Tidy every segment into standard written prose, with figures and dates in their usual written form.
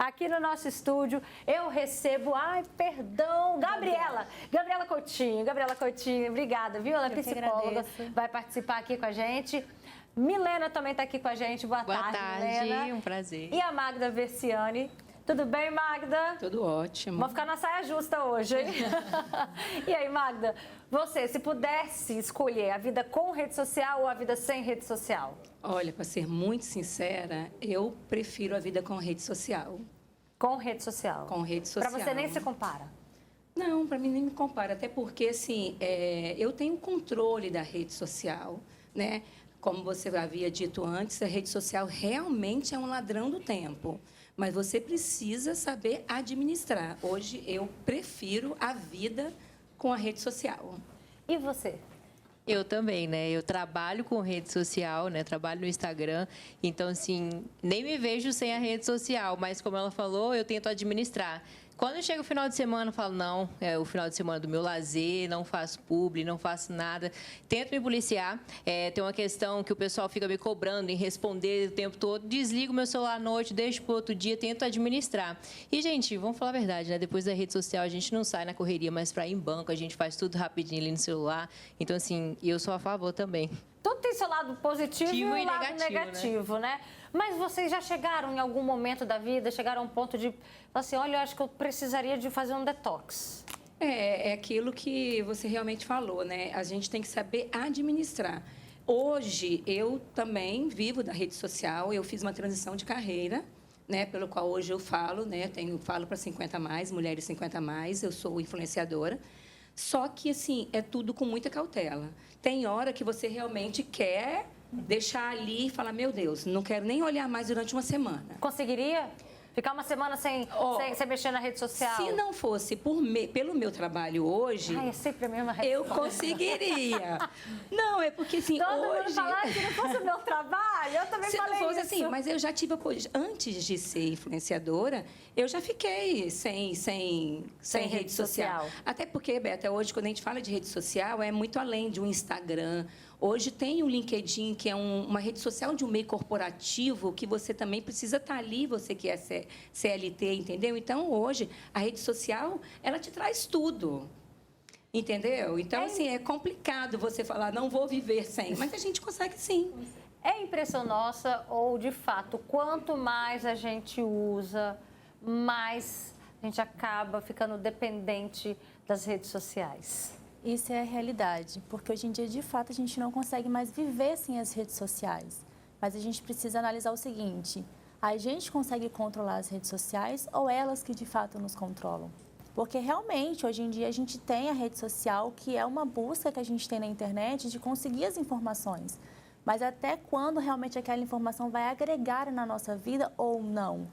aqui no nosso estúdio eu recebo, Gabriela Coutinho. Gabriela Coutinho, obrigada, viu? Ela é psicóloga, vai participar aqui com a gente. Milena também está aqui com a gente. Boa tarde, Milena. Um prazer. E a Magda Versiani. Tudo bem, Magda? Tudo ótimo. Vamos ficar na saia justa hoje, hein? E aí, Magda, você, se pudesse escolher a vida com rede social ou a vida sem rede social? Olha, para ser muito sincera, eu prefiro a vida com rede social. Com rede social? Com rede social. Para você nem se compara? Não, para mim nem me compara, até porque, assim, eu tenho controle da rede social, né? Como você havia dito antes, a rede social realmente é um ladrão do tempo. Mas você precisa saber administrar. Hoje, eu prefiro a vida com a rede social. E você? Eu também, né? Eu trabalho com rede social, né? Trabalho no Instagram. Então, assim, nem me vejo sem a rede social. Mas, como ela falou, eu tento administrar. Quando chega o final de semana, eu falo, não, é o final de semana do meu lazer, não faço publi, não faço nada. Tento me policiar. Tem uma questão que o pessoal fica me cobrando em responder o tempo todo. Desligo meu celular à noite, deixo para outro dia, tento administrar. E, gente, vamos falar a verdade, né? Depois da rede social, a gente não sai na correria, mas para ir em banco, a gente faz tudo rapidinho ali no celular. Então, assim, eu sou a favor também. Tudo tem seu lado positivo e um lado negativo, né? Mas vocês já chegaram em algum momento da vida, chegaram a um ponto de falar assim, olha, eu acho que eu precisaria de fazer um detox. É aquilo que você realmente falou, né? A gente tem que saber administrar. Hoje, eu também vivo da rede social, eu fiz uma transição de carreira, né? Pelo qual hoje eu falo, né? Falo para 50 mais, mulheres 50 mais, eu sou influenciadora. Só que, assim, é tudo com muita cautela. Tem hora que você realmente quer deixar ali e falar, meu Deus, não quero nem olhar mais durante uma semana. Conseguiria? Ficar uma semana sem mexer na rede social? Se não fosse pelo meu trabalho hoje... é sempre a mesma eu conseguiria. Não, é porque assim, todo hoje... mundo fala, se não fosse o meu trabalho, eu também falei Se não fosse isso. assim, mas eu já tive... Antes de ser influenciadora, eu já fiquei sem rede social. Até porque, Beta, hoje, quando a gente fala de rede social, é muito além de um Instagram. Hoje tem o LinkedIn, que é uma rede social de um meio corporativo, que você também precisa estar ali, você que é CLT, entendeu? Então, hoje, a rede social, ela te traz tudo, entendeu? Então, assim, é complicado você falar, não vou viver sem, mas a gente consegue sim. É impressão nossa ou, de fato, quanto mais a gente usa, mais a gente acaba ficando dependente das redes sociais? Isso é a realidade, porque hoje em dia, de fato, a gente não consegue mais viver sem as redes sociais. Mas a gente precisa analisar o seguinte, a gente consegue controlar as redes sociais ou elas que, de fato, nos controlam? Porque, realmente, hoje em dia, a gente tem a rede social, que é uma busca que a gente tem na internet de conseguir as informações. Mas até quando realmente aquela informação vai agregar na nossa vida ou não?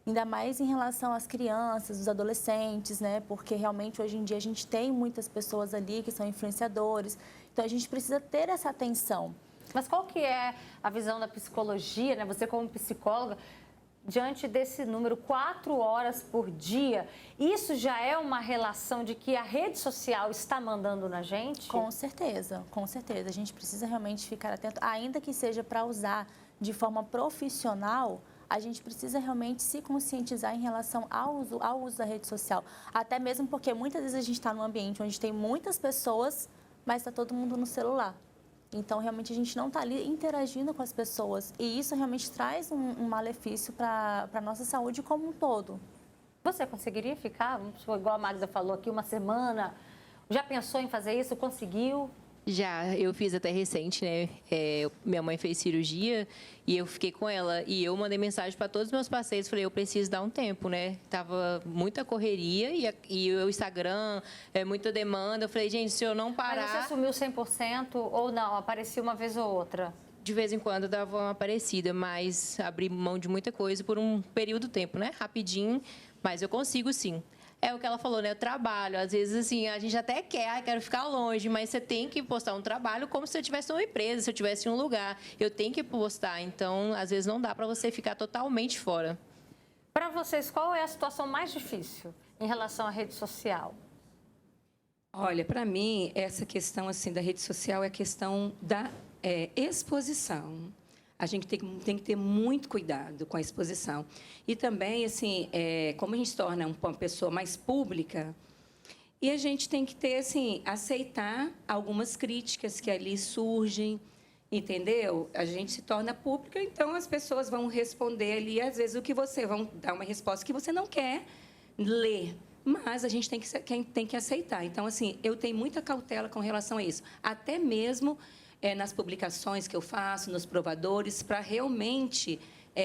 Ainda mais em relação às crianças, os adolescentes, né? Porque realmente hoje em dia a gente tem muitas pessoas ali que são influenciadores. Então a gente precisa ter essa atenção. Mas qual que é a visão da psicologia, né? Você como psicóloga, diante desse número, 4 horas por dia, isso já é uma relação de que a rede social está mandando na gente? Com certeza, com certeza. A gente precisa realmente ficar atento, ainda que seja para usar de forma profissional. A gente precisa realmente se conscientizar em relação ao uso da rede social. Até mesmo porque muitas vezes a gente está num ambiente onde tem muitas pessoas, mas está todo mundo no celular. Então, realmente, a gente não está ali interagindo com as pessoas. E isso realmente traz um malefício para a nossa saúde como um todo. Você conseguiria ficar, igual a Magda falou aqui, uma semana? Já pensou em fazer isso? Conseguiu? Já, eu fiz até recente, né? Minha mãe fez cirurgia e eu fiquei com ela. E eu mandei mensagem para todos os meus parceiros, falei, eu preciso dar um tempo, né? Tava muita correria e o Instagram, muita demanda. Eu falei, gente, se eu não parar... Mas você sumiu 100% ou não? Aparecia uma vez ou outra? De vez em quando dava uma aparecida, mas abri mão de muita coisa por um período de tempo, né? Rapidinho, mas eu consigo sim. É o que ela falou, né? O trabalho. Às vezes, assim, a gente até quer, quero ficar longe, mas você tem que postar um trabalho como se eu estivesse numa empresa, se eu estivesse em um lugar. Eu tenho que postar, então, às vezes, não dá para você ficar totalmente fora. Para vocês, qual é a situação mais difícil em relação à rede social? Olha, para mim, essa questão assim da rede social é a questão da exposição. A gente tem que ter muito cuidado com a exposição. E também, assim, como a gente se torna uma pessoa mais pública, e a gente tem que ter, assim, aceitar algumas críticas que ali surgem, entendeu? A gente se torna pública, então as pessoas vão responder ali, às vezes, vão dar uma resposta que você não quer ler. Mas a gente tem que aceitar. Então, assim, eu tenho muita cautela com relação a isso. Até mesmo nas publicações que eu faço, nos provadores, para realmente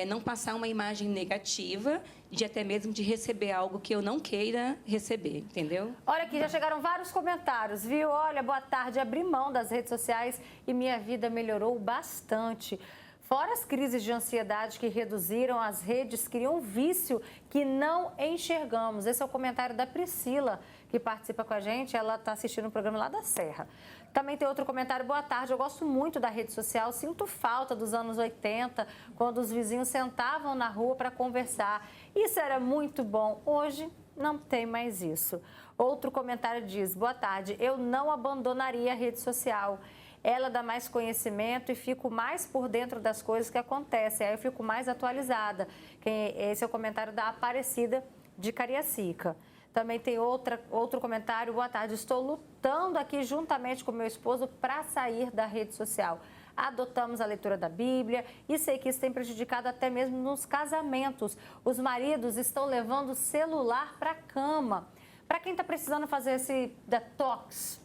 não passar uma imagem negativa de até mesmo de receber algo que eu não queira receber, entendeu? Olha aqui, já chegaram vários comentários, viu? Olha, boa tarde, abri mão das redes sociais e minha vida melhorou bastante. Fora as crises de ansiedade que reduziram, as redes criam um vício que não enxergamos. Esse é o comentário da Priscila, que participa com a gente. Ela está assistindo o programa lá da Serra. Também tem outro comentário. Boa tarde, eu gosto muito da rede social. Sinto falta dos anos 80, quando os vizinhos sentavam na rua para conversar. Isso era muito bom. Hoje não tem mais isso. Outro comentário diz, boa tarde, eu não abandonaria a rede social. Ela dá mais conhecimento e fico mais por dentro das coisas que acontecem. Aí eu fico mais atualizada. Esse é o comentário da Aparecida de Cariacica. Também tem outro comentário. Boa tarde, estou lutando aqui juntamente com meu esposo para sair da rede social. Adotamos a leitura da Bíblia e sei que isso tem prejudicado até mesmo nos casamentos. Os maridos estão levando o celular para a cama. Para quem está precisando fazer esse detox,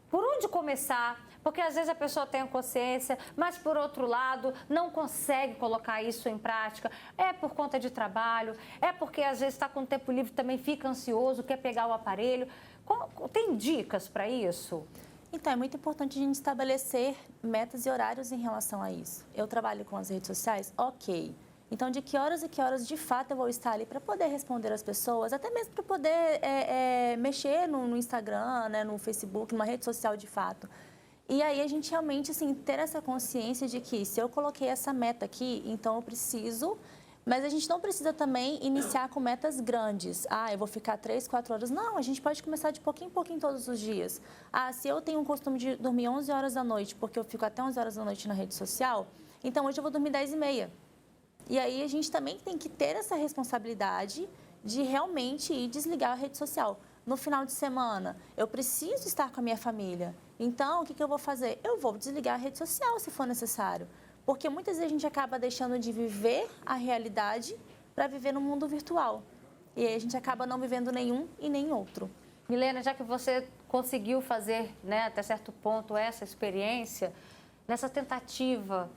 por onde começar? Porque às vezes a pessoa tem a consciência, mas por outro lado não consegue colocar isso em prática. É por conta de trabalho, é porque às vezes está com tempo livre, também fica ansioso, quer pegar o aparelho. Tem dicas para isso? Então, é muito importante a gente estabelecer metas e horários em relação a isso. Eu trabalho com as redes sociais? Ok. Então, de que horas e que horas, de fato, eu vou estar ali para poder responder as pessoas, até mesmo para poder mexer no Instagram, né, no Facebook, numa rede social de fato. E aí, a gente realmente, assim, ter essa consciência de que se eu coloquei essa meta aqui, então eu preciso... Mas a gente não precisa também iniciar com metas grandes. Eu vou ficar 3, 4 horas. Não, a gente pode começar de pouquinho em pouquinho todos os dias. Se eu tenho o costume de dormir 11 horas da noite, porque eu fico até 11 horas da noite na rede social, então hoje eu vou dormir 10h30. E aí a gente também tem que ter essa responsabilidade de realmente ir desligar a rede social. No final de semana, eu preciso estar com a minha família. Então, o que eu vou fazer? Eu vou desligar a rede social se for necessário. Porque muitas vezes a gente acaba deixando de viver a realidade para viver no mundo virtual. E aí a gente acaba não vivendo nenhum e nem outro. Milena, já que você conseguiu fazer, né, até certo ponto essa experiência, nessa tentativa,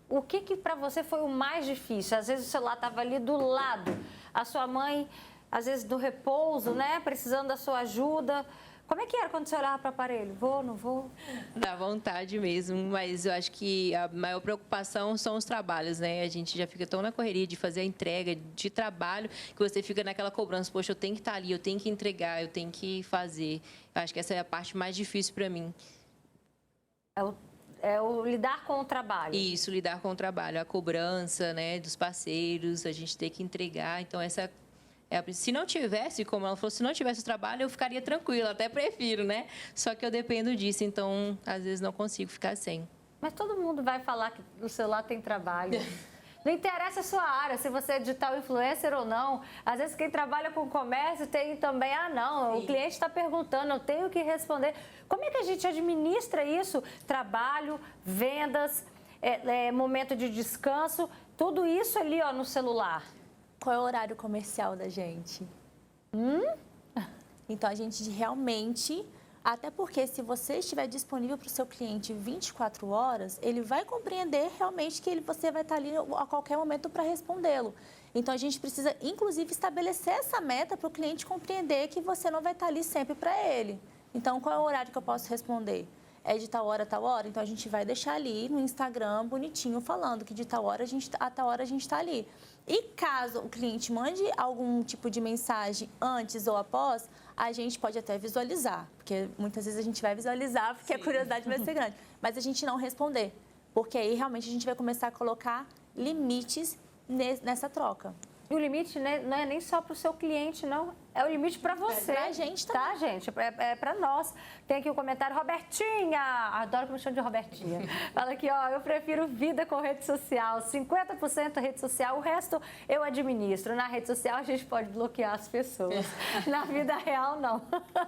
o que para você foi o mais difícil? Às vezes o celular estava ali do lado, a sua mãe, às vezes do repouso, né, precisando da sua ajuda. Como é que era quando você olhava para o aparelho? Vou, não vou? Dá vontade mesmo, mas eu acho que a maior preocupação são os trabalhos, né? A gente já fica tão na correria de fazer a entrega de trabalho que você fica naquela cobrança. Poxa, eu tenho que estar ali, eu tenho que entregar, eu tenho que fazer. Eu acho que essa é a parte mais difícil para mim. É o lidar com o trabalho. Isso, lidar com o trabalho. A cobrança, né, dos parceiros, a gente ter que entregar. Então, se não tivesse, como ela falou, se não tivesse o trabalho, eu ficaria tranquila, até prefiro, né? Só que eu dependo disso, então, às vezes, não consigo ficar sem. Mas todo mundo vai falar que o celular tem trabalho. Não interessa a sua área, se você é digital influencer ou não. Às vezes, quem trabalha com comércio tem também, não, sim, o cliente está perguntando, eu tenho que responder. Como é que a gente administra isso? Trabalho, vendas, momento de descanso, tudo isso ali, no celular. Qual é o horário comercial da gente? Então, a gente realmente... Até porque, se você estiver disponível para o seu cliente 24 horas, ele vai compreender realmente que você vai estar ali a qualquer momento para respondê-lo. Então, a gente precisa, inclusive, estabelecer essa meta para o cliente compreender que você não vai estar ali sempre para ele. Então, qual é o horário que eu posso responder? É de tal hora a tal hora? Então, a gente vai deixar ali no Instagram bonitinho falando que de tal hora a tal hora a gente está ali. E caso o cliente mande algum tipo de mensagem antes ou após, a gente pode até visualizar, porque muitas vezes a gente vai visualizar porque sim, a curiosidade vai ser grande, mas a gente não responder, porque aí realmente a gente vai começar a colocar limites nessa troca. E o limite, né, não é nem só para o seu cliente, não, é o limite para você. Pra gente também. Tá, gente? É para nós. Tem aqui um comentário, Robertinha. Adoro que me chame de Robertinha. Fala aqui, ó, eu prefiro vida com rede social. 50% rede social, o resto eu administro. Na rede social a gente pode bloquear as pessoas. Na vida real, não.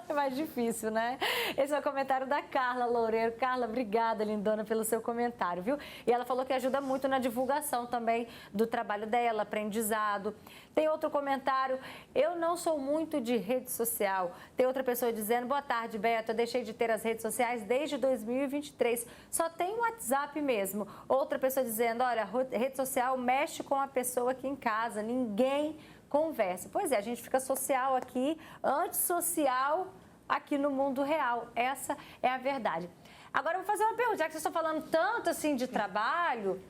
É mais difícil, né? Esse é o comentário da Carla Loureiro. Carla, obrigada, lindona, pelo seu comentário, viu? E ela falou que ajuda muito na divulgação também do trabalho dela, aprendizado. Tem outro comentário, eu não sou muito de rede social. Tem outra pessoa dizendo, boa tarde, Beto, eu deixei de ter as redes sociais desde 2023, só tem WhatsApp mesmo. Outra pessoa dizendo, olha, rede social mexe com a pessoa aqui em casa, ninguém conversa. Pois é, a gente fica social aqui, antissocial aqui no mundo real. Essa é a verdade. Agora eu vou fazer uma pergunta, já que vocês estão falando tanto assim de trabalho,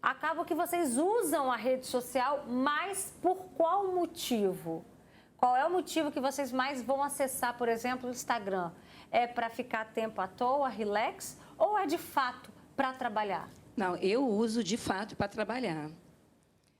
acaba que vocês usam a rede social, mas por qual motivo? Qual é o motivo que vocês mais vão acessar, por exemplo, o Instagram? É para ficar tempo à toa, relax, ou é de fato para trabalhar? Não, eu uso de fato para trabalhar.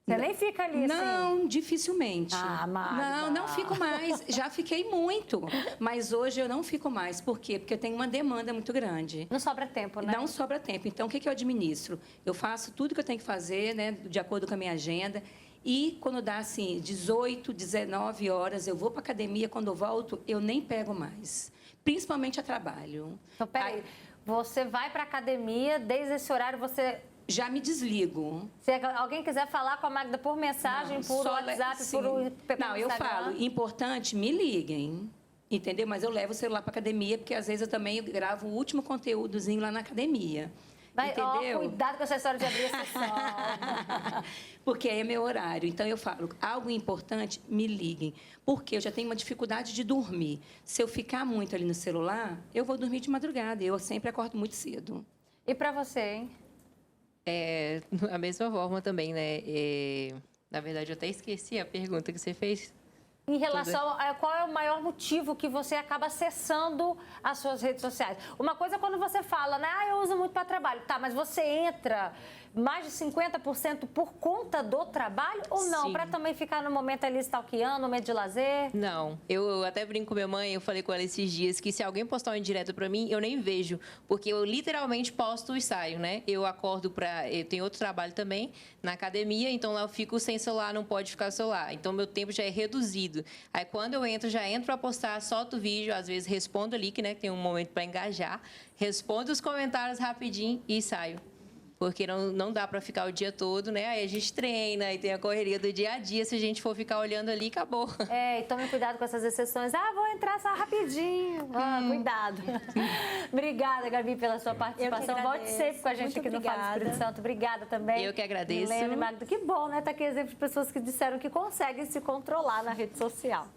Você nem fica ali assim? Não, dificilmente. Ah, Magda. Não fico mais. Já fiquei muito, mas hoje eu não fico mais. Por quê? Porque eu tenho uma demanda muito grande. Não sobra tempo, né? Não sobra tempo. Então, o que eu administro? Eu faço tudo que eu tenho que fazer, né, de acordo com a minha agenda. E quando dá, assim, 18, 19 horas, eu vou para a academia. Quando eu volto, eu nem pego mais. Principalmente a trabalho. Então, peraí. Você vai para a academia, desde esse horário você... Já me desligo. Se alguém quiser falar com a Magda por mensagem, Não, por WhatsApp, sim. por Não, eu falo, importante, me liguem, entendeu? Mas eu levo o celular para academia, porque às vezes eu também gravo o último conteúdozinho lá na academia. Vai, entendeu? Ó, cuidado com essa história de abrir a sessão. Porque aí é meu horário. Então, eu falo, algo importante, me liguem. Porque eu já tenho uma dificuldade de dormir. Se eu ficar muito ali no celular, eu vou dormir de madrugada. Eu sempre acordo muito cedo. E para você, hein? É, a mesma forma também, né? Na verdade, eu até esqueci a pergunta que você fez. Em relação a qual é o maior motivo que você acaba acessando as suas redes sociais? Uma coisa é quando você fala, né? Ah, eu uso muito para trabalho. Tá, mas você entra mais de 50% por conta do trabalho ou não? Sim. Para também ficar no momento ali stalkeando, no momento de lazer? Não, eu até brinco com minha mãe, eu falei com ela esses dias que se alguém postar um indireto pra mim, eu nem vejo, porque eu literalmente posto e saio, né? Eu acordo eu tenho outro trabalho também na academia, então lá eu fico sem celular, não pode ficar celular. Então meu tempo já é reduzido. Aí quando eu entro, já entro para postar, solto o vídeo, às vezes respondo ali, que né, tem um momento para engajar, respondo os comentários rapidinho e saio. Porque não dá para ficar o dia todo, né? Aí a gente treina, aí tem a correria do dia a dia. Se a gente for ficar olhando ali, acabou. É, e tome cuidado com essas exceções. Ah, vou entrar só rapidinho. Ah, cuidado. Obrigada, Gabi, pela sua participação. Volte sempre com a gente. Muito aqui no Fala Espírito Santo. Obrigada também. Eu que agradeço. Milena e Magda, que bom, né? Tá aqui exemplo de pessoas que disseram que conseguem se controlar na rede social.